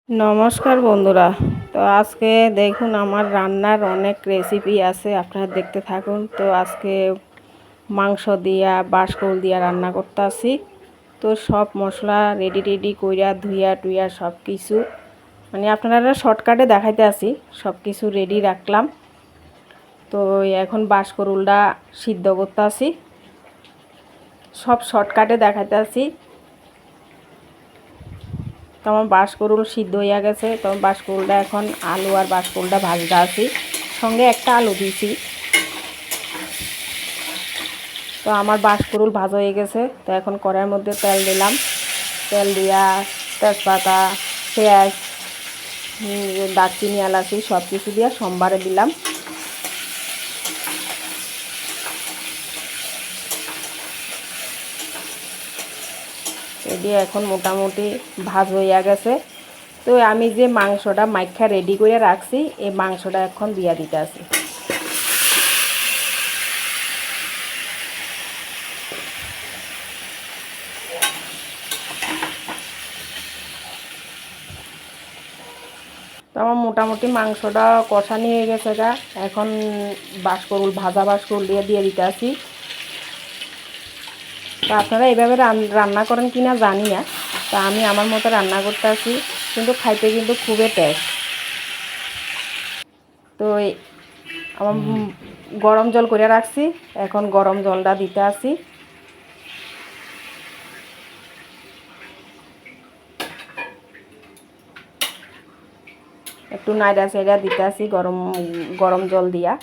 নমস্কার বন্ধুরা। তো আজকে দেখুন আমার রান্নার অনেক রেসিপি আছে, আপনারা দেখতে থাকুন। তো আজকে মাংস দিয়া বাঁশকৌল দিয়া রান্না করতে আসি। তো সব মশলা রেডি কইরা ধুইয়া টুইয়া সব কিছু মানে আপনারা শর্টকাটে দেখাইতে আসি, সব কিছু রেডি রাখলাম। তো এখন বাঁশকৌলটা সিদ্ধ করতে আসি, সব শর্টকাটে দেখাইতে আসি। তো আমার বাঁশকৌল সিদ্ধ হইয়া গেছে। তো বাঁশকৌলটা এখন আলু আর বাঁশকৌলটা ভাজতে আছি, সঙ্গে একটা আলু দিছি। তো আমার বাঁশকৌল ভাজা হয়ে গেছে। তো এখন কড়াইয়ের মধ্যে তেল দিলাম, তেল দিয়া তেজপাতা, পেঁয়াজ, দারচিনি, এলাচি সব কিছু দিয়া সোমবারে দিলাম। দিয়ে এখন মোটামুটি ভাজ হইয়া গেছে। তো আমি যে মাংসটা মাইখা রেডি করে রাখছি, এই মাংসটা এখন দিয়া দিতে আসি। তো আমার মোটামুটি মাংসটা কষানি হয়ে গেছে গা। এখন বাঁশকৌল ভাজা বাঁশকৌল দিয়ে দিতে আসি। তো আপনারা এইভাবে রান্না করেন কি না জানি না, তা আমি আমার মতো রান্না করতে আসি, কিন্তু খাইতে কিন্তু খুবই টেস্ট। তো আমার গরম জল করে রাখছি, এখন গরম জলটা দিতে আসি। একটু নাইড়া সাইড়া দিতে আসি গরম গরম জল দিয়া।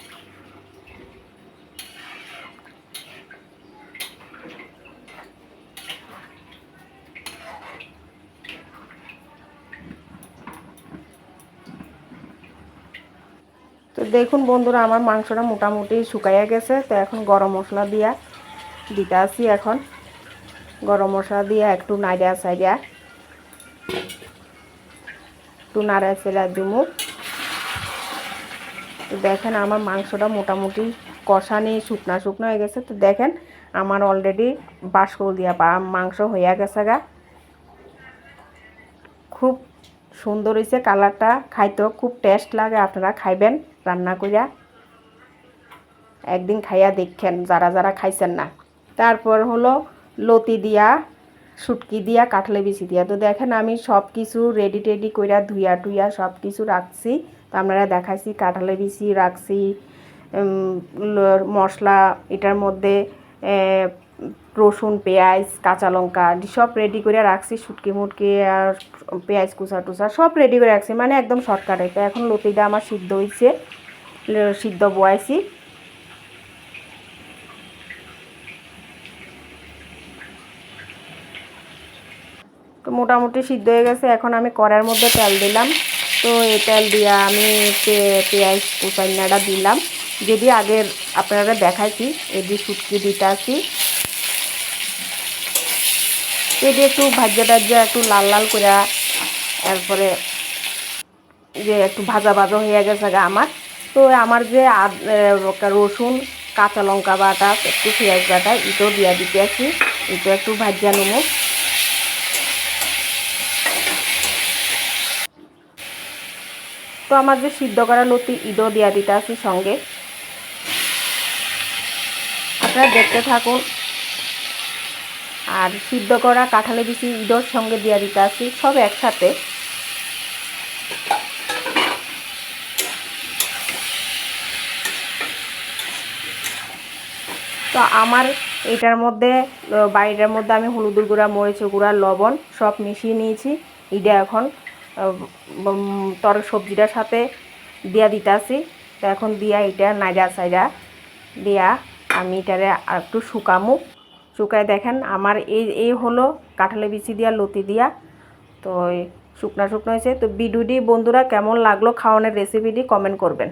তো দেখুন বন্ধুরা, আমার মাংসটা মোটামুটি শুকাইয়া গেছে। তো এখন গরম মশলা দিয়া দিতে আসি। এখন গরম মশলা দিয়া একটু নাইড়া সাইড়া একটু নাড়া চাড়া দিমু। তো দেখেন আমার মাংসটা মোটামুটি কষানি শুকনা হয়ে গেছে। তো দেখেন আমার অলরেডি বাঁশকৌল দিয়া মাংস হইয়া গেছে গা। খুব সুন্দর হয়েছে কালারটা, খাইতেও খুব টেস্ট লাগে। আপনারা খাইবেন রান্না কইরা, একদিন খাইয়া দেখেন যারা যারা খাইছেন না। তারপর হলো লতি দিয়া, শুটকি দিয়া, কাঁঠালে বিচি দিয়া। তো দেখেন আমি সব কিছু রেডি কইরা ধুইয়া টুইয়া সব কিছু রাখছি। তো আপনারা দেখাইছি কাঁঠালে বিচি রাখছি, মশলা এটার মধ্যে রসুন, পেঁয়াজ, কাঁচা লঙ্কা সব রেডি করে রাখছি। শুটকি মুটকি আর পেঁয়াজ কুচা টুচা সব রেডি করে রাখছি, মানে একদম শর্টকাটে। তো এখন লতিটা আমার সিদ্ধ হয়েছে, সিদ্ধ বয়াইছি। তো মোটামুটি সিদ্ধ হয়ে গেছে। এখন আমি কড়াইয়ের মধ্যে তেল দিলাম। তো এই তেল দিয়ে আমি পেঁয়াজ কুচাইনাটা দিলাম, যদি আগের আপনারা দেখাইছি। এই যে শুটকি দিতে আসি, এটি একটু ভাজা টাজা একটু লাল লাল করে, এরপরে যে একটু ভাজা হয়ে গেছে গা আমার। তো আমার যে রসুন, কাঁচা লঙ্কা বাটা, একটু পেঁয়াজ বাটা এটাও দিয়া দিতে আসি। এটা একটু ভাজা নেবো। তো আমার যে সিদ্ধ করা লতি ইদও দিয়া দিতে আসি সঙ্গে, আপনারা দেখতে থাকুন। আর সিদ্ধ করা কাঁঠালে বিচি ইদর সঙ্গে দিয়া দিতে আসি, সব একসাথে। তো আমার এটার মধ্যে বাইরের মধ্যে আমি হলুদের গুঁড়া, মরিচের গুঁড়া, লবণ সব মিশিয়ে নিয়েছি। এটা এখন সবজিটার সাথে দিয়া দিতে আসি। তো এখন দিয়া এটা নাইড়া সাইড়া দিয়া আমি এটারে আর একটু শুকায় দেখেন আমার এই হলো কাঁঠালে বিচি দিয়া লতি দিয়া। তো শুকনো হয়েছে। তো ভিডিওটি বন্ধুরা কেমন লাগলো খাওয়ানোর রেসিপিটি কমেন্ট করবেন।